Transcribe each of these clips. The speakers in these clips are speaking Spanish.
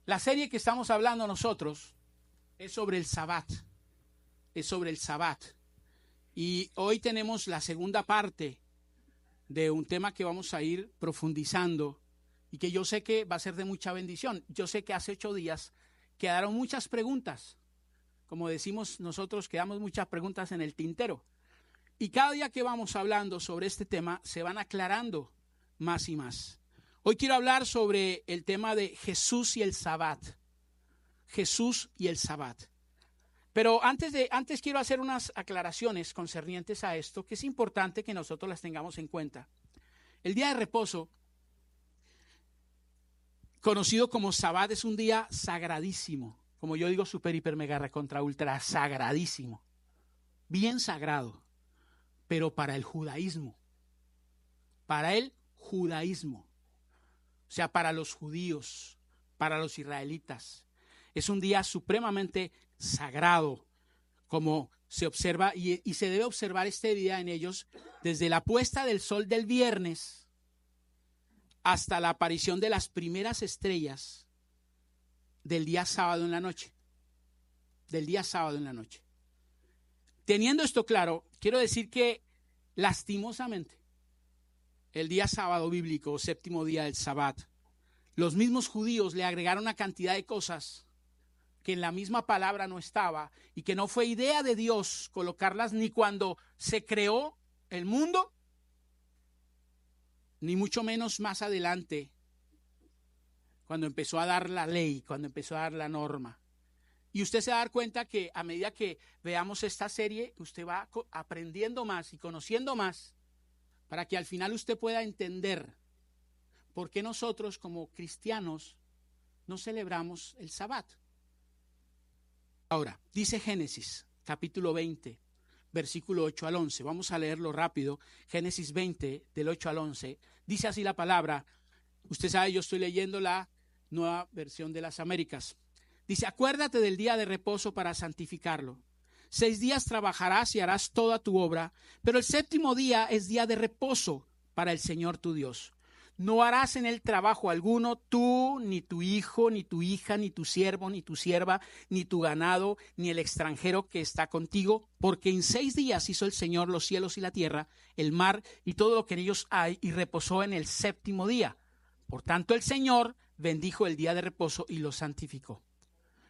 La serie que estamos hablando nosotros es sobre el Sabbat. Es sobre el Sabbat. Y hoy tenemos la segunda parte de un tema que vamos a ir profundizando y que yo sé que va a ser de mucha bendición. Yo sé que hace 8 días quedaron muchas preguntas. Como decimos nosotros, quedamos muchas preguntas en el tintero. Y cada día que vamos hablando sobre este tema, se van aclarando más y más. Hoy quiero hablar sobre el tema de Jesús y el Sabbat. Jesús y el Sabbat. Pero antes quiero hacer unas aclaraciones concernientes a esto, que es importante que nosotros las tengamos en cuenta. El día de reposo, conocido como Sabbat, es un día sagradísimo. Como yo digo, super, hiper, mega, recontra, ultra, sagradísimo. Bien sagrado. Pero para el judaísmo. Para el judaísmo. O sea, para los judíos, para los israelitas. Es un día supremamente sagrado, como se observa, y se debe observar este día en ellos desde la puesta del sol del viernes hasta la aparición de las primeras estrellas del día sábado en la noche. Del día sábado en la noche. Teniendo esto claro, quiero decir que lastimosamente, el día sábado bíblico, o séptimo día del Sabbat, los mismos judíos le agregaron una cantidad de cosas que en la misma palabra no estaba y que no fue idea de Dios colocarlas ni cuando se creó el mundo, ni mucho menos más adelante, cuando empezó a dar la ley, cuando empezó a dar la norma. Y usted se va a dar cuenta que a medida que veamos esta serie, usted va aprendiendo más y conociendo más para que al final usted pueda entender por qué nosotros como cristianos no celebramos el Sabbat. Ahora, dice Génesis, capítulo 20, versículo 8 al 11. Vamos a leerlo rápido. Génesis 20, del 8 al 11. Dice así la palabra. Usted sabe, yo estoy leyendo la Nueva Versión de las Américas. Dice, acuérdate del día de reposo para santificarlo. 6 días trabajarás y harás toda tu obra, pero el séptimo día es día de reposo para el Señor tu Dios. No harás en él trabajo alguno, tú, ni tu hijo, ni tu hija, ni tu siervo, ni tu sierva, ni tu ganado, ni el extranjero que está contigo, porque en 6 días hizo el Señor los cielos y la tierra, el mar y todo lo que en ellos hay, y reposó en el séptimo día. Por tanto, el Señor bendijo el día de reposo y lo santificó.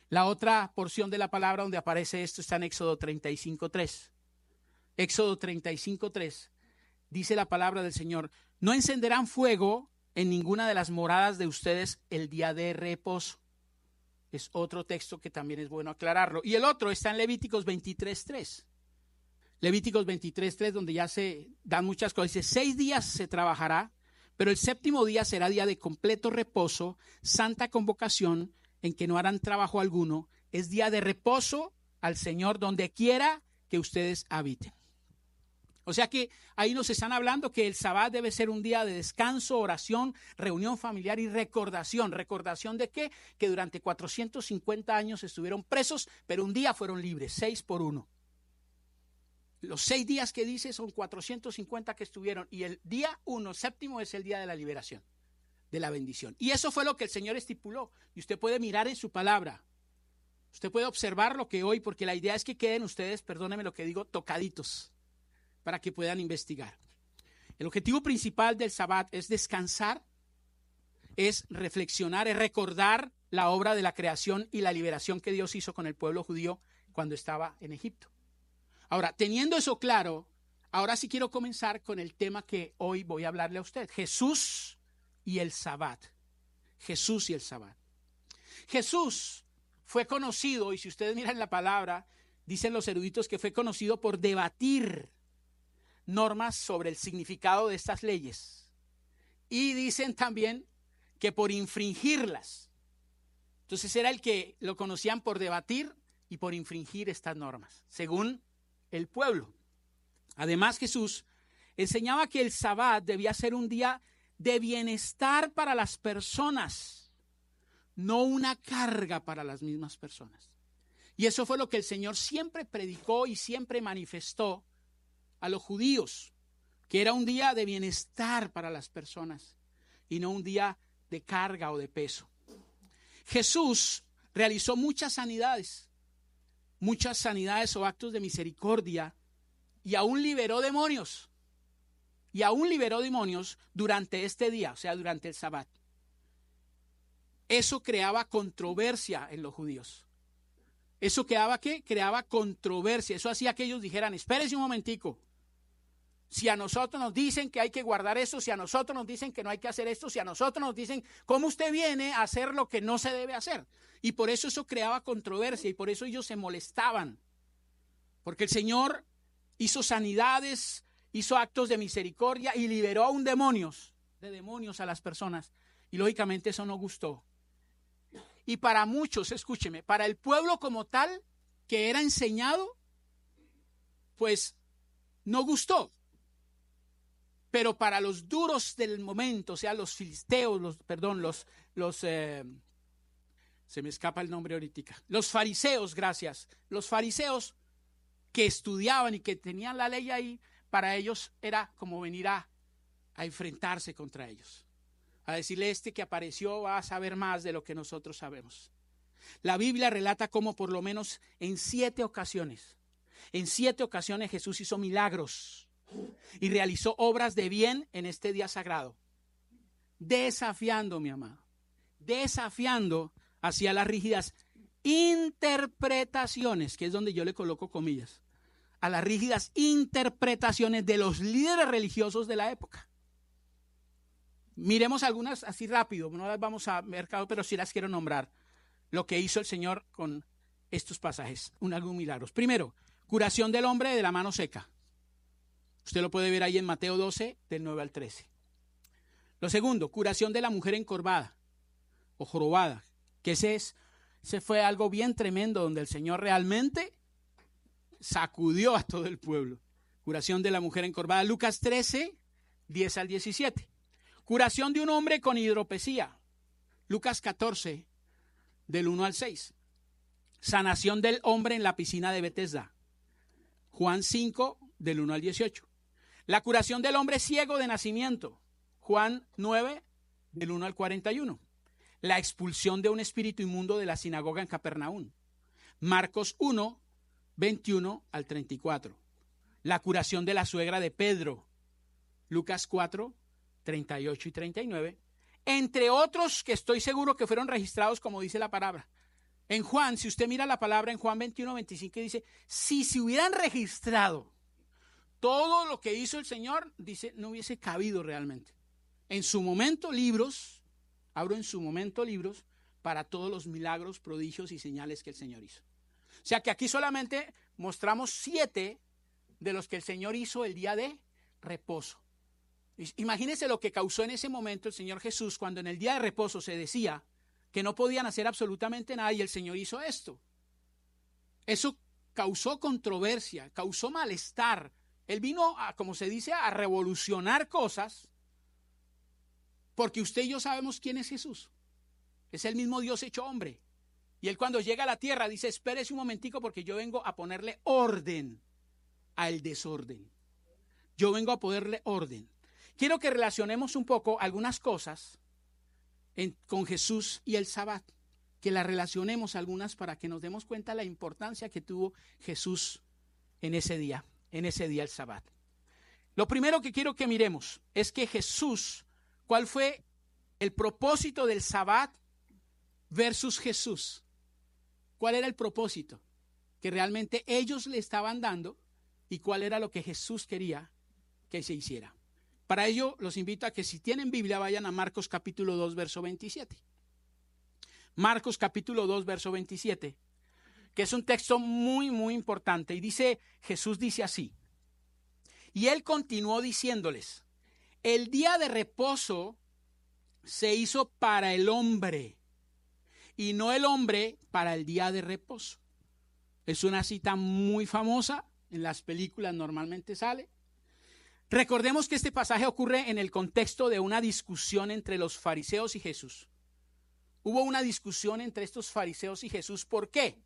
La otra porción de la palabra donde aparece esto está en Éxodo 35:3. Éxodo 35:3. Dice la palabra del Señor, no encenderán fuego en ninguna de las moradas de ustedes el día de reposo. Es otro texto que también es bueno aclararlo. Y el otro está en Levíticos 23:3. Levíticos 23:3, donde ya se dan muchas cosas. Dice, 6 días se trabajará, pero el séptimo día será día de completo reposo, santa convocación, en que no harán trabajo alguno. Es día de reposo al Señor donde quiera que ustedes habiten. O sea que ahí nos están hablando que el Sabbat debe ser un día de descanso, oración, reunión familiar y recordación. ¿Recordación de qué? Que durante 450 años estuvieron presos, pero un día fueron libres, 6 por 1. Los 6 días que dice son 450 que estuvieron y el día 1, séptimo, es el día de la liberación, de la bendición. Y eso fue lo que el Señor estipuló. Y usted puede mirar en su palabra. Usted puede observar lo que hoy, porque la idea es que queden ustedes, perdónenme lo que digo, tocaditos, para que puedan investigar. El objetivo principal del Sabbat es descansar, es reflexionar, es recordar la obra de la creación y la liberación que Dios hizo con el pueblo judío cuando estaba en Egipto. Ahora, teniendo eso claro, ahora sí quiero comenzar con el tema que hoy voy a hablarle a usted. Jesús y el Sabbat. Jesús y el Sabbat. Jesús fue conocido, y si ustedes miran la palabra, dicen los eruditos que fue conocido por debatir normas sobre el significado de estas leyes. Y dicen también que por infringirlas. Entonces era el que lo conocían por debatir y por infringir estas normas, según el pueblo. Además, Jesús enseñaba que el Sabbat debía ser un día de bienestar para las personas, no una carga para las mismas personas. Y eso fue lo que el Señor siempre predicó y siempre manifestó a los judíos, que era un día de bienestar para las personas y no un día de carga o de peso. Jesús realizó muchas sanidades o actos de misericordia, y aún liberó demonios. Durante este día, o sea, durante el Sabbat. Eso creaba controversia en los judíos. ¿Eso creaba qué? Creaba controversia. Eso hacía que ellos dijeran, espérese un momentico. Si a nosotros nos dicen que hay que guardar esto, si a nosotros nos dicen que no hay que hacer esto, si a nosotros nos dicen, ¿cómo usted viene a hacer lo que no se debe hacer? Y por eso creaba controversia, y por eso ellos se molestaban. Porque el Señor hizo sanidades, hizo actos de misericordia y liberó aún demonios a las personas. Y lógicamente eso no gustó. Y para muchos, escúcheme, para el pueblo como tal que era enseñado, pues no gustó. Pero para los duros del momento, o sea, los filisteos, se me escapa el nombre ahorita, los fariseos, gracias, los fariseos que estudiaban y que tenían la ley ahí, para ellos era como venir a enfrentarse contra ellos, a decirle, este que apareció va a saber más de lo que nosotros sabemos. La Biblia relata cómo por lo menos en 7 ocasiones Jesús hizo milagros y realizó obras de bien en este día sagrado, desafiando, mi amado, hacia las rígidas interpretaciones, que es donde yo le coloco comillas, a las rígidas interpretaciones de los líderes religiosos de la época. Miremos algunas así rápido, no las vamos a ver, pero sí las quiero nombrar, lo que hizo el Señor con estos pasajes, algunos milagros. Primero, curación del hombre de la mano seca. Usted lo puede ver ahí en Mateo 12, del 9 al 13. Lo segundo, curación de la mujer encorvada o jorobada, que ese fue algo bien tremendo, donde el Señor realmente sacudió a todo el pueblo. Curación de la mujer encorvada, Lucas 13, 10 al 17. Curación de un hombre con hidropesía, Lucas 14, del 1 al 6. Sanación del hombre en la piscina de Betesda, Juan 5, del 1 al 18. La curación del hombre ciego de nacimiento, Juan 9, del 1 al 41. La expulsión de un espíritu inmundo de la sinagoga en Capernaum, Marcos 1, 21 al 34. La curación de la suegra de Pedro, Lucas 4, 38 y 39. Entre otros que estoy seguro que fueron registrados como dice la palabra. En Juan, si usted mira la palabra en Juan 21, 25, dice, si se hubieran registrado todo lo que hizo el Señor, dice, no hubiese cabido realmente. En su momento libros, abro en su momento libros para todos los milagros, prodigios y señales que el Señor hizo. O sea que aquí solamente mostramos 7 de los que el Señor hizo el día de reposo. Imagínense lo que causó en ese momento el Señor Jesús cuando en el día de reposo se decía que no podían hacer absolutamente nada y el Señor hizo esto. Eso causó controversia, causó malestar. Él vino, como se dice, a revolucionar cosas, porque usted y yo sabemos quién es Jesús. Es el mismo Dios hecho hombre. Y Él cuando llega a la tierra dice, espérese un momentico porque yo vengo a ponerle orden al desorden. Yo vengo a ponerle orden. Quiero que relacionemos un poco algunas cosas con Jesús y el Sabbat. Que las relacionemos algunas para que nos demos cuenta de la importancia que tuvo Jesús en ese día el Sabbat. Lo primero que quiero que miremos es que Jesús, ¿cuál fue el propósito del Sabbat versus Jesús? ¿Cuál era el propósito que realmente ellos le estaban dando y cuál era lo que Jesús quería que se hiciera? Para ello los invito a que si tienen Biblia vayan a Marcos capítulo 2 verso 27. Marcos capítulo 2 verso 27, que es un texto muy muy importante y dice, Jesús dice así, y Él continuó diciéndoles, el día de reposo se hizo para el hombre y no el hombre para el día de reposo. Es una cita muy famosa, en las películas normalmente sale. Recordemos que este pasaje ocurre en el contexto de una discusión entre los fariseos y Jesús. Hubo una discusión entre estos fariseos y Jesús. ¿Por qué?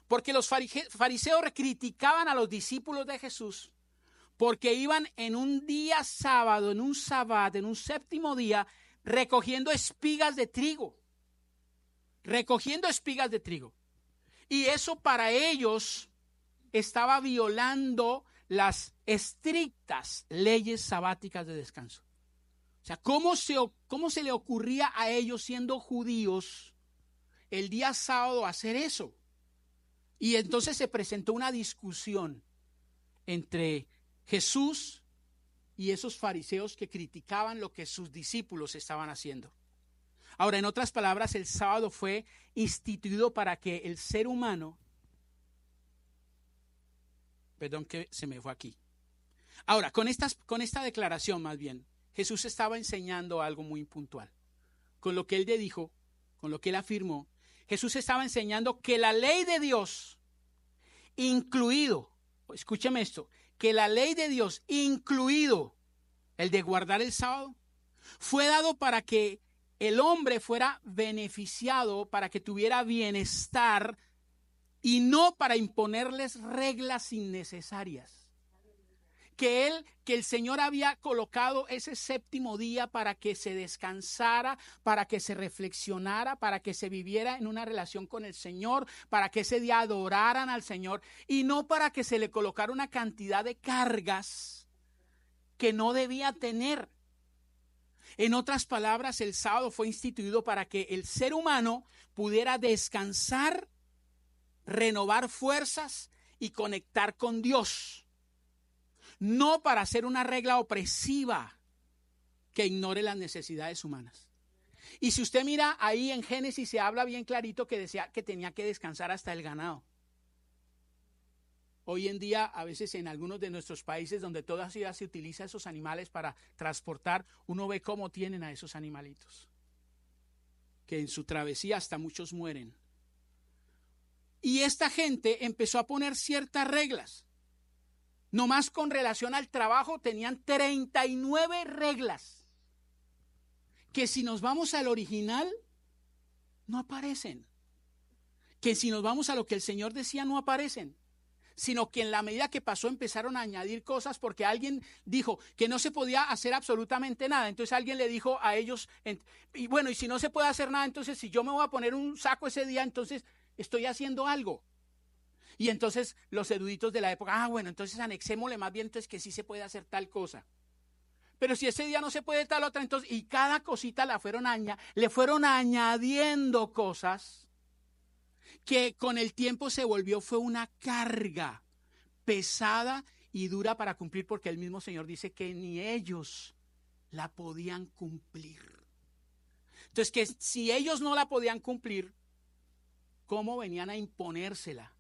Porque los fariseos criticaban a los discípulos de Jesús porque iban en un día sábado, en un sabbat, en un séptimo día, recogiendo espigas de trigo. recogiendo espigas de trigo. Y eso para ellos estaba violando las estrictas leyes sabáticas de descanso. O sea, ¿cómo se le ocurría a ellos, siendo judíos, el día sábado hacer eso? Y entonces se presentó una discusión entre Jesús y esos fariseos que criticaban lo que sus discípulos estaban haciendo. Ahora, en otras palabras, el sábado fue instituido para que el ser humano, perdón que se me fue aquí. Ahora, con esta declaración más bien, Jesús estaba enseñando algo muy puntual. Con lo que él dijo, con lo que él afirmó, Jesús estaba enseñando que la ley de Dios, incluido, escúcheme esto, que la ley de Dios, incluido el de guardar el sábado, fue dado para que el hombre fuera beneficiado, para que tuviera bienestar y no para imponerles reglas innecesarias. Que el Señor había colocado ese séptimo día para que se descansara, para que se reflexionara, para que se viviera en una relación con el Señor, para que ese día adoraran al Señor y no para que se le colocara una cantidad de cargas que no debía tener. En otras palabras, el sábado fue instituido para que el ser humano pudiera descansar, renovar fuerzas y conectar con Dios. No para hacer una regla opresiva que ignore las necesidades humanas. Y si usted mira ahí en Génesis, se habla bien clarito que decía que tenía que descansar hasta el ganado. Hoy en día, a veces en algunos de nuestros países donde todavía se utiliza esos animales para transportar, uno ve cómo tienen a esos animalitos, que en su travesía hasta muchos mueren. Y esta gente empezó a poner ciertas reglas. Nomás con relación al trabajo tenían 39 reglas que si nos vamos al original no aparecen. Que si nos vamos a lo que el Señor decía no aparecen. Sino que en la medida que pasó empezaron a añadir cosas porque alguien dijo que no se podía hacer absolutamente nada. Entonces alguien le dijo a ellos, y bueno, y si no se puede hacer nada, entonces si yo me voy a poner un saco ese día, entonces estoy haciendo algo. Y entonces los eruditos de la época, bueno, entonces anexémosle más bien entonces que sí se puede hacer tal cosa. Pero si ese día no se puede tal otra, entonces, y cada cosita le fueron añadiendo cosas que con el tiempo fue una carga pesada y dura para cumplir, porque el mismo Señor dice que ni ellos la podían cumplir. Entonces, que si ellos no la podían cumplir, ¿cómo venían a imponérsela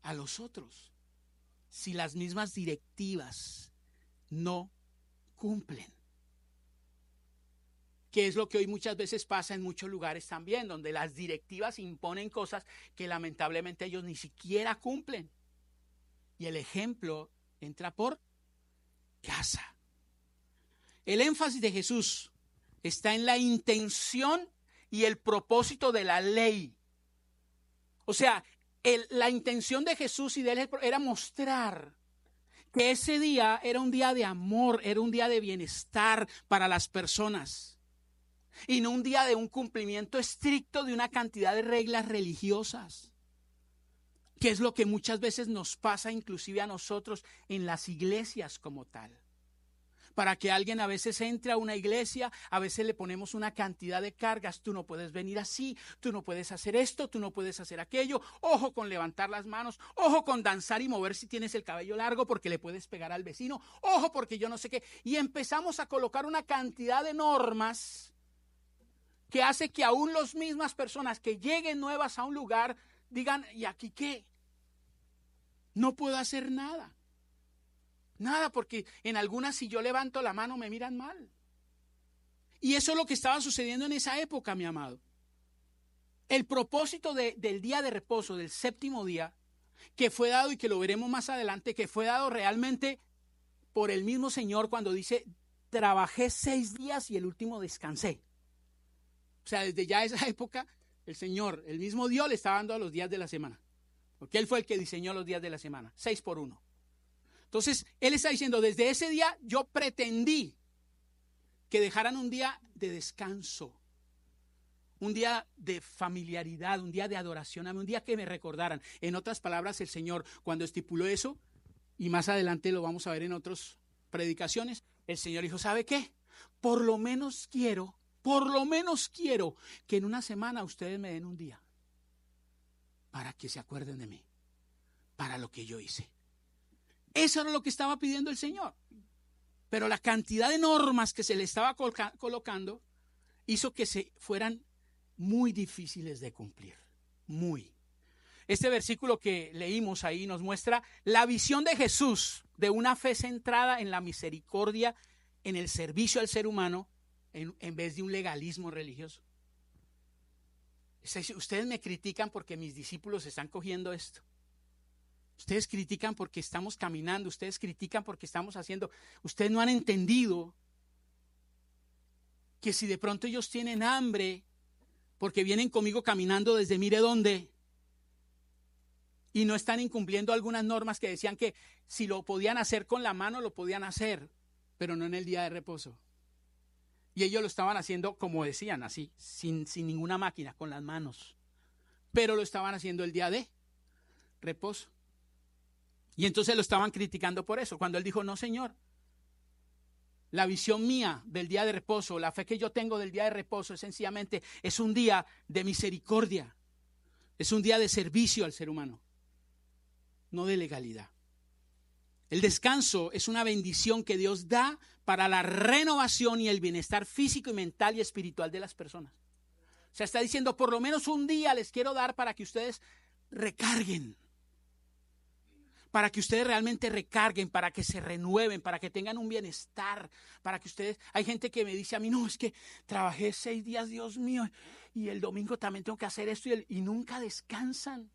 a los otros? Si las mismas directivas no cumplen. Que es lo que hoy muchas veces pasa en muchos lugares también, donde las directivas imponen cosas que lamentablemente ellos ni siquiera cumplen. Y el ejemplo entra por casa. El énfasis de Jesús está en la intención y el propósito de la ley. O sea, la intención de Jesús y de él era mostrar que ese día era un día de amor, era un día de bienestar para las personas. Y no un día de un cumplimiento estricto de una cantidad de reglas religiosas, que es lo que muchas veces nos pasa inclusive a nosotros en las iglesias como tal. Para que alguien a veces entre a una iglesia, a veces le ponemos una cantidad de cargas. Tú no puedes venir así, tú no puedes hacer esto, tú no puedes hacer aquello. Ojo con levantar las manos, ojo con danzar y mover si tienes el cabello largo porque le puedes pegar al vecino. Ojo porque yo no sé qué. Y empezamos a colocar una cantidad de normas que hace que aún las mismas personas que lleguen nuevas a un lugar digan, ¿y aquí qué? No puedo hacer nada. Nada, porque en algunas si yo levanto la mano me miran mal. Y eso es lo que estaba sucediendo en esa época, mi amado. El propósito del día de reposo, del séptimo día, que fue dado y que lo veremos más adelante, que fue dado realmente por el mismo Señor cuando dice, trabajé 6 días y el último descansé. O sea, desde ya esa época, el Señor, el mismo Dios le estaba dando a los días de la semana. Porque Él fue el que diseñó los días de la semana, 6 por 1. Entonces, Él está diciendo, desde ese día yo pretendí que dejaran un día de descanso. un día de familiaridad, un día de adoración, un día que me recordaran. En otras palabras, el Señor, cuando estipuló eso, y más adelante lo vamos a ver en otras predicaciones, el Señor dijo, ¿sabe qué? Por lo menos quiero que en una semana ustedes me den un día para que se acuerden de mí, para lo que yo hice. Eso era lo que estaba pidiendo el Señor. Pero la cantidad de normas que se le estaba colocando hizo que se fueran muy difíciles de cumplir. Muy. Este versículo que leímos ahí nos muestra la visión de Jesús de una fe centrada en la misericordia, en el servicio al ser humano, en vez de un legalismo religioso. Ustedes me critican porque mis discípulos están cogiendo esto. Ustedes critican porque estamos caminando, ustedes critican porque estamos haciendo. Ustedes no han entendido que si de pronto ellos tienen hambre, porque vienen conmigo caminando desde mire dónde, y no están incumpliendo algunas normas que decían que si lo podían hacer con la mano, lo podían hacer, pero no en el día de reposo. Y ellos lo estaban haciendo como decían, así, sin ninguna máquina, con las manos. Pero lo estaban haciendo el día de reposo. Y entonces lo estaban criticando por eso. Cuando él dijo, no, Señor, la visión mía del día de reposo, la fe que yo tengo del día de reposo, sencillamente es un día de misericordia. Es un día de servicio al ser humano, no de legalidad. El descanso es una bendición que Dios da para la renovación y el bienestar físico y mental y espiritual de las personas. O sea, está diciendo, por lo menos un día les quiero dar para que ustedes recarguen. Para que ustedes realmente recarguen, para que se renueven, para que tengan un bienestar, para que ustedes... Hay gente que me dice a mí, no, es que trabajé 6 días, Dios mío, y el domingo también tengo que hacer esto y nunca descansan.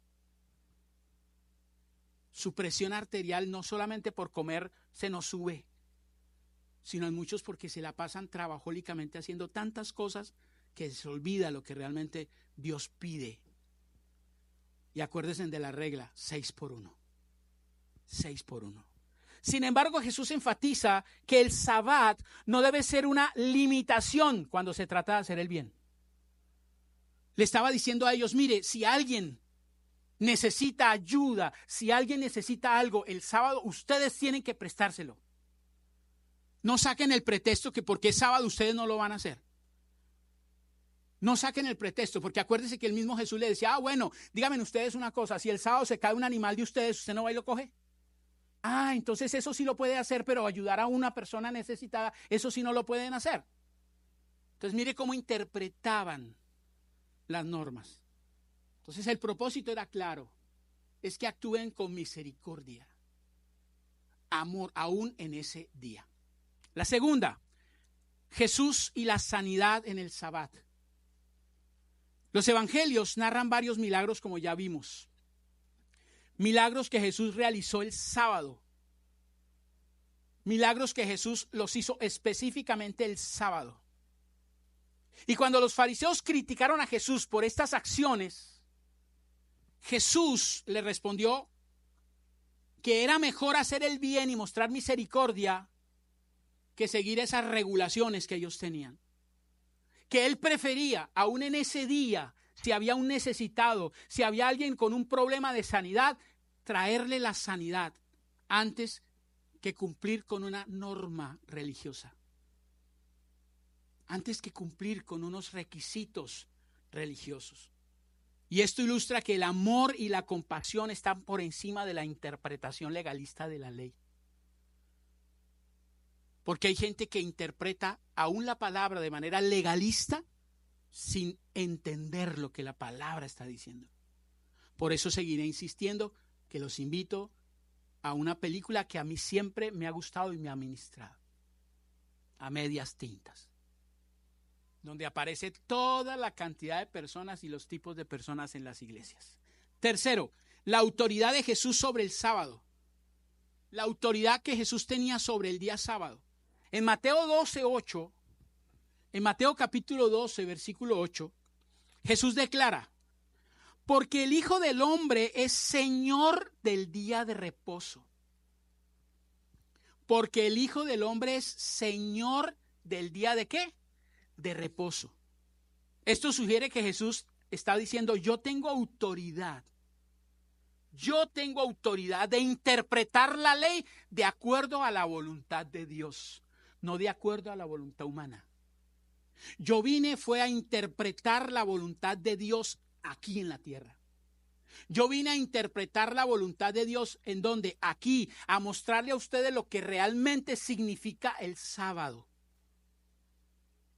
Su presión arterial no solamente por comer se nos sube, sino en muchos porque se la pasan trabajólicamente haciendo tantas cosas que se olvida lo que realmente Dios pide. Y acuérdense de la regla, 6 por 1. 6 por 1. Sin embargo, Jesús enfatiza que el Sabbat no debe ser una limitación cuando se trata de hacer el bien. Le estaba diciendo a ellos, mire, si alguien necesita ayuda, si alguien necesita algo el sábado, ustedes tienen que prestárselo. No saquen el pretexto que porque es sábado ustedes no lo van a hacer. No saquen el pretexto, porque acuérdense que el mismo Jesús le decía, bueno, díganme ustedes una cosa, si el sábado se cae un animal de ustedes, ¿usted no va y lo coge? Entonces eso sí lo puede hacer, pero ayudar a una persona necesitada, eso sí no lo pueden hacer. Entonces mire cómo interpretaban las normas. Entonces el propósito era claro, es que actúen con misericordia, amor, aún en ese día. La segunda, Jesús y la sanidad en el Sabbat. Los evangelios narran varios milagros como ya vimos. Milagros que Jesús realizó el sábado. Milagros que Jesús los hizo específicamente el sábado. Y cuando los fariseos criticaron a Jesús por estas acciones, Jesús le respondió que era mejor hacer el bien y mostrar misericordia que seguir esas regulaciones que ellos tenían. Que él prefería, aún en ese día, si había un necesitado, si había alguien con un problema de sanidad, traerle la sanidad antes que cumplir con una norma religiosa. Antes que cumplir con unos requisitos religiosos. Y esto ilustra que el amor y la compasión están por encima de la interpretación legalista de la ley. Porque hay gente que interpreta aún la palabra de manera legalista sin entender lo que la palabra está diciendo. Por eso seguiré insistiendo que los invito a una película que a mí siempre me ha gustado y me ha ministrado. A medias tintas. Donde aparece toda la cantidad de personas y los tipos de personas en las iglesias. Tercero, la autoridad de Jesús sobre el sábado. La autoridad que Jesús tenía sobre el día sábado. En Mateo 12:8, en Mateo capítulo 12, versículo 8, Jesús declara, porque el Hijo del Hombre es Señor del día de reposo. Porque el Hijo del Hombre es Señor del día de ¿qué? De reposo. Esto sugiere que Jesús está diciendo, yo tengo autoridad de interpretar la ley de acuerdo a la voluntad de Dios, no de acuerdo a la voluntad humana. Yo fue a interpretar la voluntad de Dios aquí en la tierra. Yo vine a interpretar la voluntad de Dios en donde, aquí, a mostrarle a ustedes lo que realmente significa el sábado.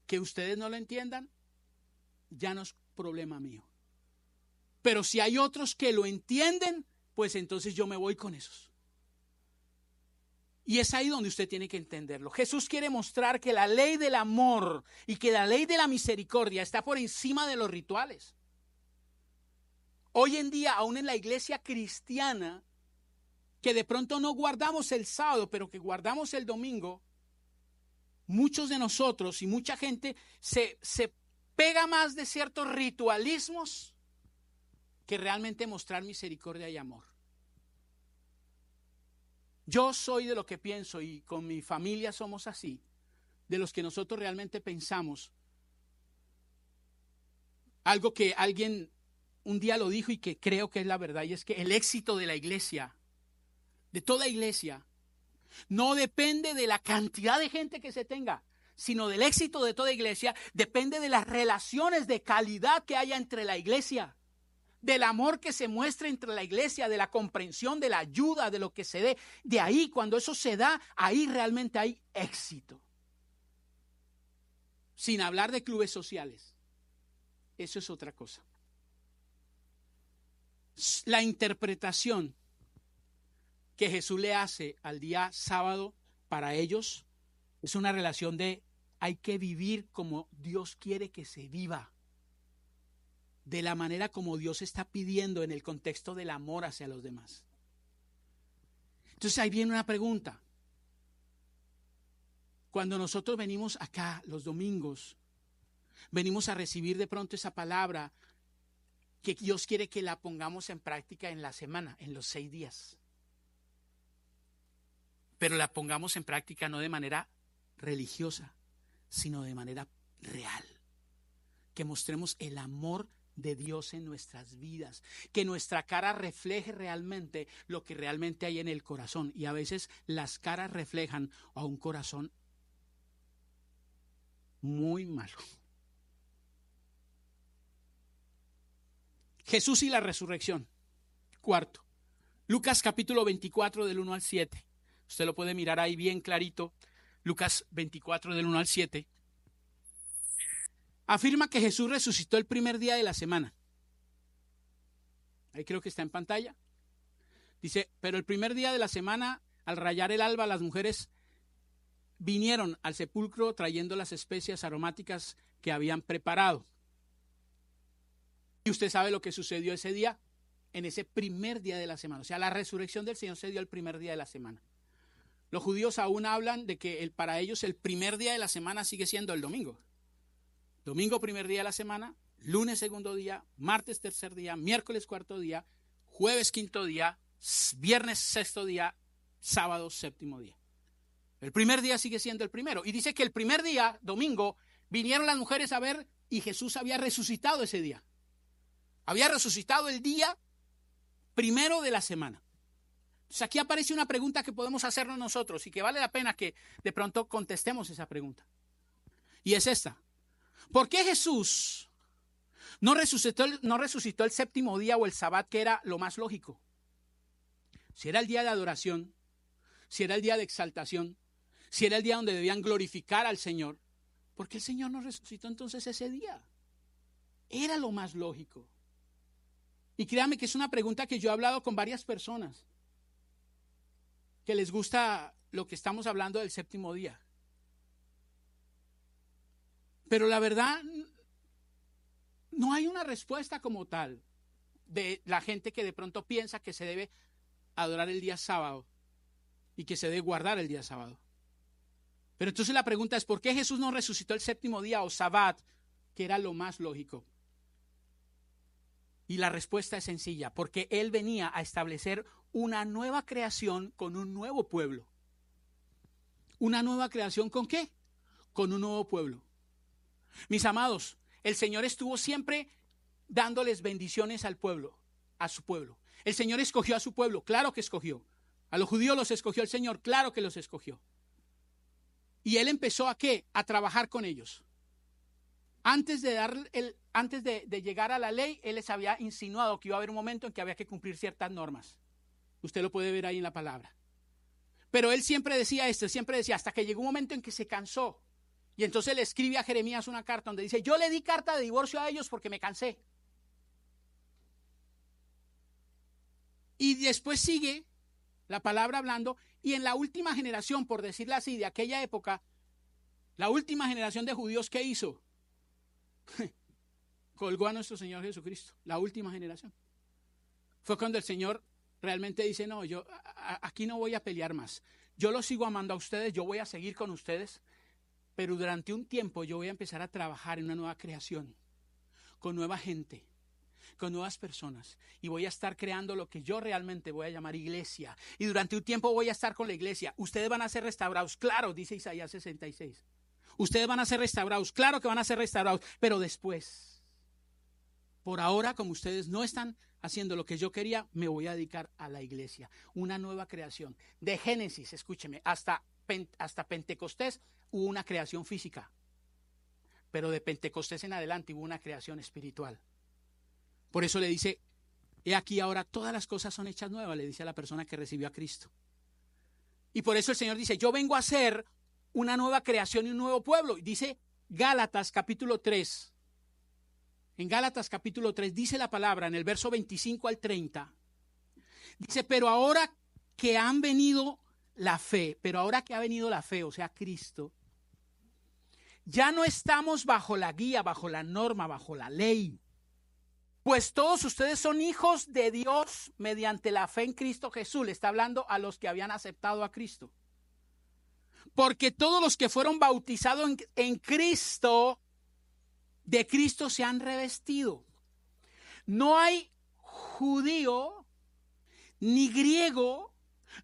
Que ustedes no lo entiendan, ya no es problema mío. Pero si hay otros que lo entienden, pues entonces yo me voy con esos. Y es ahí donde usted tiene que entenderlo. Jesús quiere mostrar que la ley del amor y que la ley de la misericordia está por encima de los rituales. Hoy en día, aún en la iglesia cristiana, que de pronto no guardamos el sábado, pero que guardamos el domingo, muchos de nosotros y mucha gente se pega más de ciertos ritualismos que realmente mostrar misericordia y amor. Yo soy de lo que pienso, y con mi familia somos así, de los que nosotros realmente pensamos. Algo que alguien un día lo dijo y que creo que es la verdad, y es que el éxito de la iglesia, de toda iglesia, no depende de la cantidad de gente que se tenga, sino del éxito de toda iglesia depende de las relaciones de calidad que haya entre la iglesia, del amor que se muestre entre la iglesia, de la comprensión, de la ayuda, de lo que se dé. De ahí, cuando eso se da, ahí realmente hay éxito. Sin hablar de clubes sociales. Eso es otra cosa. La interpretación que Jesús le hace al día sábado para ellos es una relación de hay que vivir como Dios quiere que se viva, de la manera como Dios está pidiendo en el contexto del amor hacia los demás. Entonces ahí viene una pregunta. Cuando nosotros venimos acá los domingos, venimos a recibir de pronto esa palabra que Dios quiere que la pongamos en práctica en la semana, en los 6 días. Pero la pongamos en práctica no de manera religiosa, sino de manera real. Que mostremos el amor de Dios en nuestras vidas, que nuestra cara refleje realmente lo que realmente hay en el corazón. Y a veces las caras reflejan a un corazón muy malo. Jesús y la resurrección. Cuarto, Lucas capítulo 24 del 1 al 7. Usted lo puede mirar ahí bien clarito. Lucas 24 del 1 al 7. Afirma que Jesús resucitó el primer día de la semana. Ahí creo que está en pantalla. Dice, pero el primer día de la semana, al rayar el alba, las mujeres vinieron al sepulcro trayendo las especias aromáticas que habían preparado. Y usted sabe lo que sucedió ese día, en ese primer día de la semana. O sea, la resurrección del Señor se dio el primer día de la semana. Los judíos aún hablan de que para ellos el primer día de la semana sigue siendo el domingo. Domingo, primer día de la semana, lunes, segundo día, martes, tercer día, miércoles, cuarto día, jueves, quinto día, viernes, sexto día, sábado, séptimo día. El primer día sigue siendo el primero. Y dice que el primer día, domingo, vinieron las mujeres a ver y Jesús había resucitado ese día. Había resucitado el día primero de la semana. Entonces aquí aparece una pregunta que podemos hacernos nosotros y que vale la pena que de pronto contestemos esa pregunta. Y es esta. ¿Por qué Jesús no resucitó el séptimo día o el sabbat, que era lo más lógico? Si era el día de adoración, si era el día de exaltación, si era el día donde debían glorificar al Señor, ¿por qué el Señor no resucitó entonces ese día? Era lo más lógico. Y créame que es una pregunta que yo he hablado con varias personas que les gusta lo que estamos hablando del séptimo día. Pero la verdad, no hay una respuesta como tal de la gente que de pronto piensa que se debe adorar el día sábado y que se debe guardar el día sábado. Pero entonces la pregunta es, ¿por qué Jesús no resucitó el séptimo día o sabbat, que era lo más lógico? Y la respuesta es sencilla, porque Él venía a establecer una nueva creación con un nuevo pueblo. ¿Una nueva creación con qué? Con un nuevo pueblo. Mis amados, el Señor estuvo siempre dándoles bendiciones al pueblo, a su pueblo. El Señor escogió a su pueblo, claro que escogió. A los judíos los escogió el Señor, claro que los escogió. Y Él empezó ¿a qué? A trabajar con ellos. Antes de llegar a la ley, Él les había insinuado que iba a haber un momento en que había que cumplir ciertas normas. Usted lo puede ver ahí en la palabra. Pero Él siempre decía esto, siempre decía, hasta que llegó un momento en que se cansó. Y entonces le escribe a Jeremías una carta donde dice, yo le di carta de divorcio a ellos porque me cansé. Y después sigue la palabra hablando, y en la última generación, por decirlo así, de aquella época, la última generación de judíos, ¿qué hizo? Colgó a nuestro Señor Jesucristo, la última generación. Fue cuando el Señor realmente dice, no, yo aquí no voy a pelear más. Yo los sigo amando a ustedes, yo voy a seguir con ustedes, pero durante un tiempo yo voy a empezar a trabajar en una nueva creación, con nueva gente, con nuevas personas, y voy a estar creando lo que yo realmente voy a llamar iglesia, y durante un tiempo voy a estar con la iglesia. Ustedes van a ser restaurados, claro, dice Isaías 66. Ustedes van a ser restaurados, claro que van a ser restaurados, pero después, por ahora, como ustedes no están haciendo lo que yo quería, me voy a dedicar a la iglesia, una nueva creación. De Génesis, escúcheme, hasta Pentecostés hubo una creación física, pero de Pentecostés en adelante hubo una creación espiritual. Por eso le dice, he aquí ahora todas las cosas son hechas nuevas, le dice a la persona que recibió a Cristo. Y por eso el Señor dice, yo vengo a hacer una nueva creación y un nuevo pueblo. Y dice Gálatas capítulo 3. En Gálatas capítulo 3 dice la palabra en el verso 25 al 30. Dice, pero ahora que ha venido la fe, o sea, Cristo, ya no estamos bajo la guía, bajo la norma, bajo la ley. Pues todos ustedes son hijos de Dios mediante la fe en Cristo Jesús. Le está hablando a los que habían aceptado a Cristo. Porque todos los que fueron bautizados en Cristo, de Cristo se han revestido. No hay judío ni griego,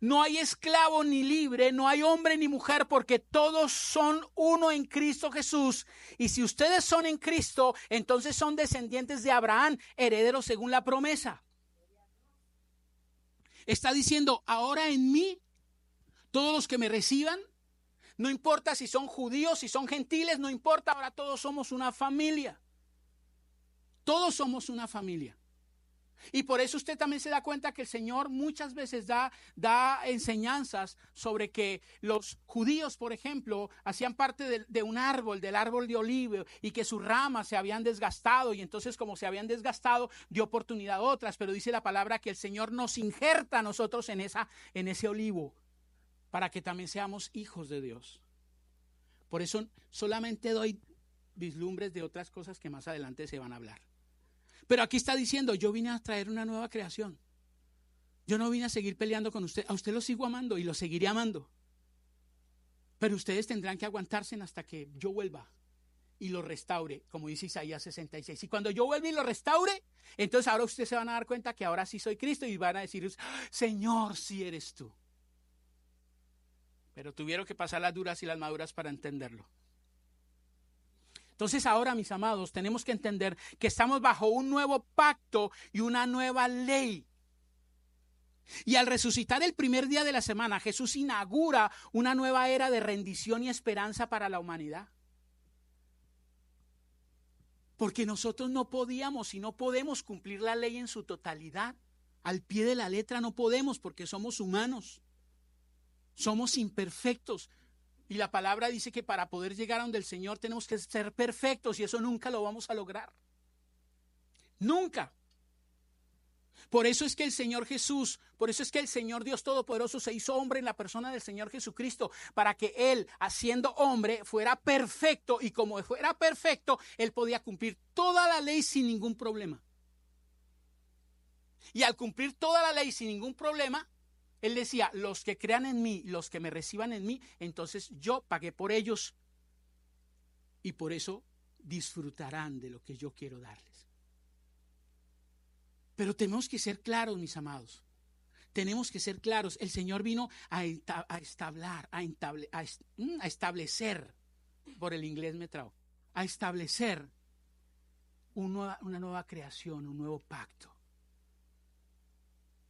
no hay esclavo ni libre, no hay hombre ni mujer, porque todos son uno en Cristo Jesús. Y si ustedes son en Cristo, entonces son descendientes de Abraham, herederos según la promesa. Está diciendo, ahora en mí, todos los que me reciban, no importa si son judíos, si son gentiles, no importa, ahora todos somos una familia. Todos somos una familia. Y por eso usted también se da cuenta que el Señor muchas veces da enseñanzas sobre que los judíos, por ejemplo, hacían parte de un árbol, del árbol de olivo, y que sus ramas se habían desgastado, y entonces como se habían desgastado, dio oportunidad a otras. Pero dice la palabra que el Señor nos injerta a nosotros en ese olivo, para que también seamos hijos de Dios. Por eso solamente doy vislumbres de otras cosas que más adelante se van a hablar. Pero aquí está diciendo, yo vine a traer una nueva creación. Yo no vine a seguir peleando con usted. A usted lo sigo amando y lo seguiré amando. Pero ustedes tendrán que aguantarse hasta que yo vuelva y lo restaure, como dice Isaías 66. Y cuando yo vuelva y lo restaure, entonces ahora ustedes se van a dar cuenta que ahora sí soy Cristo y van a decir, Señor, sí eres tú. Pero tuvieron que pasar las duras y las maduras para entenderlo. Entonces ahora, mis amados, tenemos que entender que estamos bajo un nuevo pacto y una nueva ley. Y al resucitar el primer día de la semana, Jesús inaugura una nueva era de rendición y esperanza para la humanidad. Porque nosotros no podíamos y no podemos cumplir la ley en su totalidad. Al pie de la letra no podemos porque somos humanos. Somos imperfectos. Y la palabra dice que para poder llegar a donde el Señor tenemos que ser perfectos, y eso nunca lo vamos a lograr. Nunca. Por eso es que el Señor Jesús, por eso es que el Señor Dios Todopoderoso se hizo hombre en la persona del Señor Jesucristo, para que Él, haciendo hombre, fuera perfecto, y como fuera perfecto, Él podía cumplir toda la ley sin ningún problema. Y al cumplir toda la ley sin ningún problema, Él decía, los que crean en mí, los que me reciban en mí, entonces yo pagué por ellos y por eso disfrutarán de lo que yo quiero darles. Pero tenemos que ser claros, mis amados. Tenemos que ser claros. El Señor vino a establecer, por el inglés me trabo, a establecer una nueva creación, un nuevo pacto.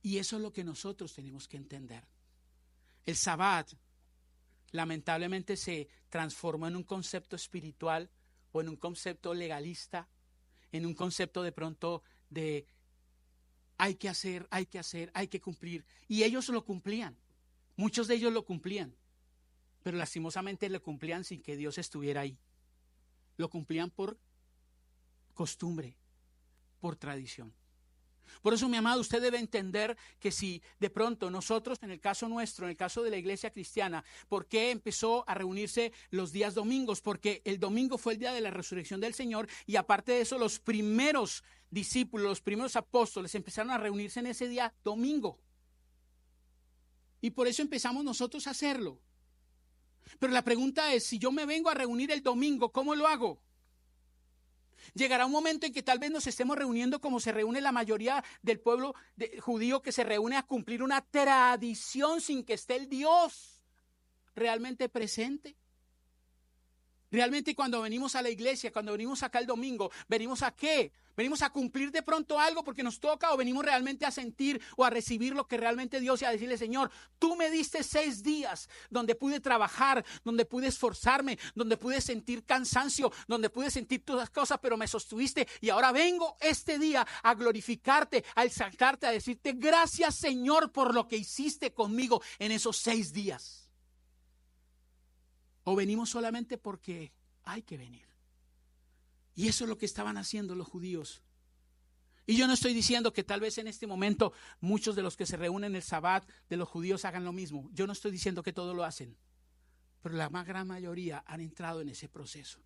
Y eso es lo que nosotros tenemos que entender. El Sabbat lamentablemente se transformó en un concepto espiritual o en un concepto legalista, en un concepto de pronto de hay que hacer, hay que cumplir. Y ellos lo cumplían. Muchos de ellos lo cumplían. Pero lastimosamente lo cumplían sin que Dios estuviera ahí. Lo cumplían por costumbre, por tradición. Por eso, mi amado, usted debe entender que si de pronto nosotros, en el caso nuestro, en el caso de la iglesia cristiana, ¿por qué empezó a reunirse los días domingos? Porque el domingo fue el día de la resurrección del Señor y aparte de eso, los primeros discípulos, los primeros apóstoles empezaron a reunirse en ese día domingo. Y por eso empezamos nosotros a hacerlo. Pero la pregunta es, si yo me vengo a reunir el domingo, ¿cómo lo hago? Llegará un momento en que tal vez nos estemos reuniendo como se reúne la mayoría del pueblo judío, que se reúne a cumplir una tradición sin que esté el Dios realmente presente. Realmente cuando venimos a la iglesia, cuando venimos acá el domingo, ¿venimos a qué? ¿Venimos a cumplir de pronto algo porque nos toca o venimos realmente a sentir o a recibir lo que realmente Dios y a decirle, Señor, tú me diste 6 días donde pude trabajar, donde pude esforzarme, donde pude sentir cansancio, donde pude sentir todas las cosas, pero me sostuviste y ahora vengo este día a glorificarte, a exaltarte, a decirte gracias, Señor, por lo que hiciste conmigo en esos 6 días. O venimos solamente porque hay que venir. Y eso es lo que estaban haciendo los judíos. Y yo no estoy diciendo que tal vez en este momento muchos de los que se reúnen el Sabbat de los judíos hagan lo mismo. Yo no estoy diciendo que todos lo hacen. Pero la más gran mayoría han entrado en ese proceso.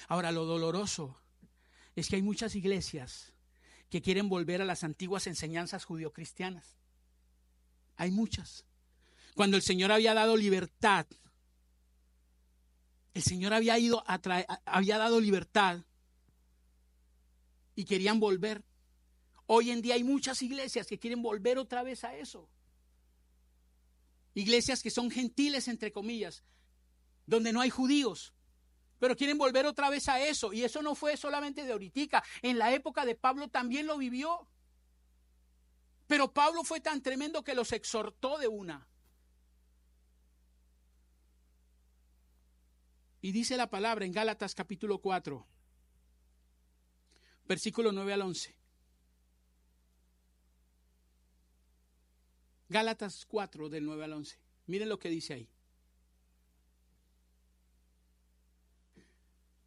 Ahora, lo doloroso es que hay muchas iglesias que quieren volver a las antiguas enseñanzas judio-cristianas. Hay muchas. Cuando el Señor había dado libertad, el Señor había dado libertad y querían volver. Hoy en día hay muchas iglesias que quieren volver otra vez a eso. Iglesias que son gentiles, entre comillas, donde no hay judíos, pero quieren volver otra vez a eso. Y eso no fue solamente de ahoritica. En la época de Pablo también lo vivió. Pero Pablo fue tan tremendo que los exhortó de una. Y dice la palabra en Gálatas capítulo 4, versículo 9 al 11. Gálatas 4 del 9 al 11. Miren lo que dice ahí.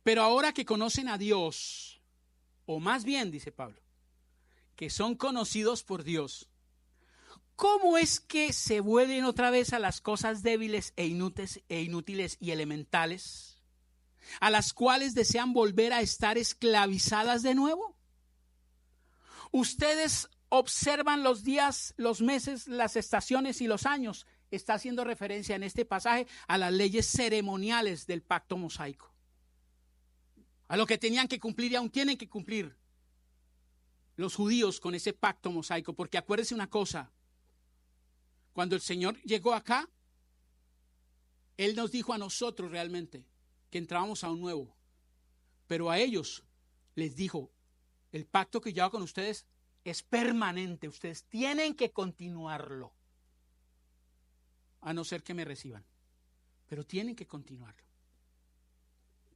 Pero ahora que conocen a Dios, o más bien, dice Pablo, que son conocidos por Dios, ¿cómo es que se vuelven otra vez a las cosas débiles e inútiles y elementales, a las cuales desean volver a estar esclavizadas de nuevo? Ustedes observan los días, los meses, las estaciones y los años. Está haciendo referencia en este pasaje a las leyes ceremoniales del pacto mosaico, a lo que tenían que cumplir y aún tienen que cumplir los judíos con ese pacto mosaico. Porque acuérdense una cosa, cuando el Señor llegó acá, Él nos dijo a nosotros realmente que entrábamos a un nuevo, pero a ellos les dijo, el pacto que yo hago con ustedes es permanente, ustedes tienen que continuarlo, a no ser que me reciban, pero tienen que continuarlo,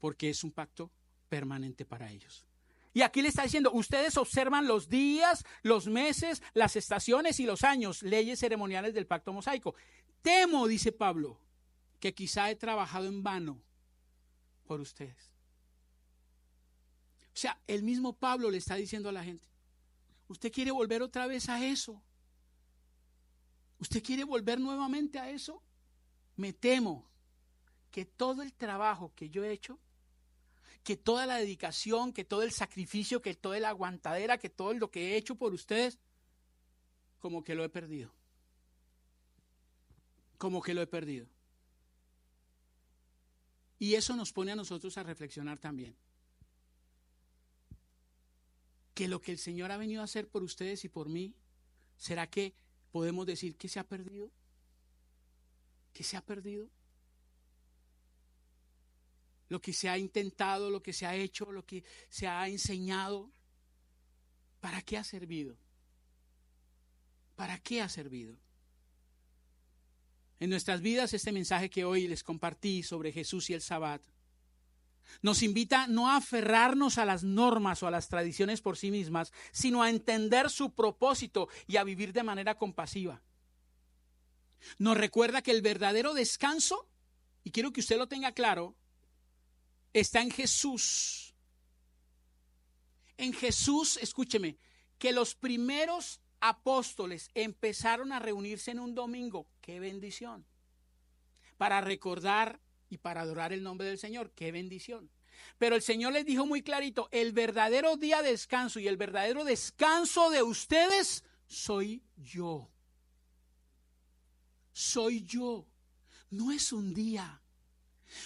porque es un pacto permanente para ellos. Y aquí le está diciendo, ustedes observan los días, los meses, las estaciones y los años, leyes ceremoniales del pacto mosaico. Temo, dice Pablo, que quizá he trabajado en vano por ustedes. O sea, el mismo Pablo le está diciendo a la gente, ¿usted quiere volver otra vez a eso? ¿Usted quiere volver nuevamente a eso? Me temo que todo el trabajo que yo he hecho, que toda la dedicación, que todo el sacrificio, que toda la aguantadera, que todo lo que he hecho por ustedes, como que lo he perdido. Como que lo he perdido. Y eso nos pone a nosotros a reflexionar también. Que lo que el Señor ha venido a hacer por ustedes y por mí, ¿será que podemos decir que se ha perdido? ¿Que se ha perdido? lo que se ha intentado, lo que se ha hecho, lo que se ha enseñado, ¿para qué ha servido? ¿Para qué ha servido? En nuestras vidas, este mensaje que hoy les compartí sobre Jesús y el Sabbat nos invita no a aferrarnos a las normas o a las tradiciones por sí mismas, sino a entender su propósito y a vivir de manera compasiva. Nos recuerda que el verdadero descanso, y quiero que usted lo tenga claro, está en Jesús. En Jesús, escúcheme, que los primeros apóstoles empezaron a reunirse en un domingo. ¡Qué bendición! Para recordar y para adorar el nombre del Señor. ¡Qué bendición! Pero el Señor les dijo muy clarito, el verdadero día de descanso y el verdadero descanso de ustedes soy yo. Soy yo. No es un día.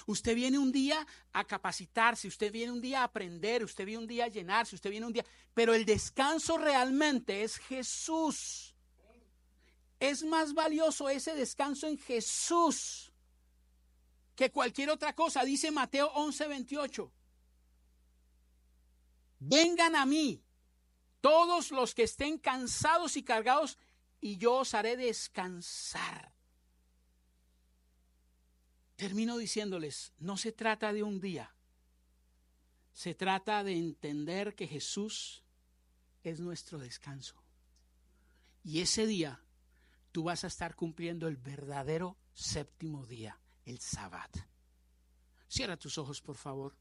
Usted viene un día a capacitarse, usted viene un día a aprender, usted viene un día a llenarse, usted viene un día, pero el descanso realmente es Jesús. Es más valioso ese descanso en Jesús que cualquier otra cosa. Dice Mateo 11:28. Vengan a mí todos los que estén cansados y cargados y yo os haré descansar. Termino diciéndoles, no se trata de un día, se trata de entender que Jesús es nuestro descanso. Y ese día tú vas a estar cumpliendo el verdadero séptimo día, el Sabbat. Cierra tus ojos, por favor.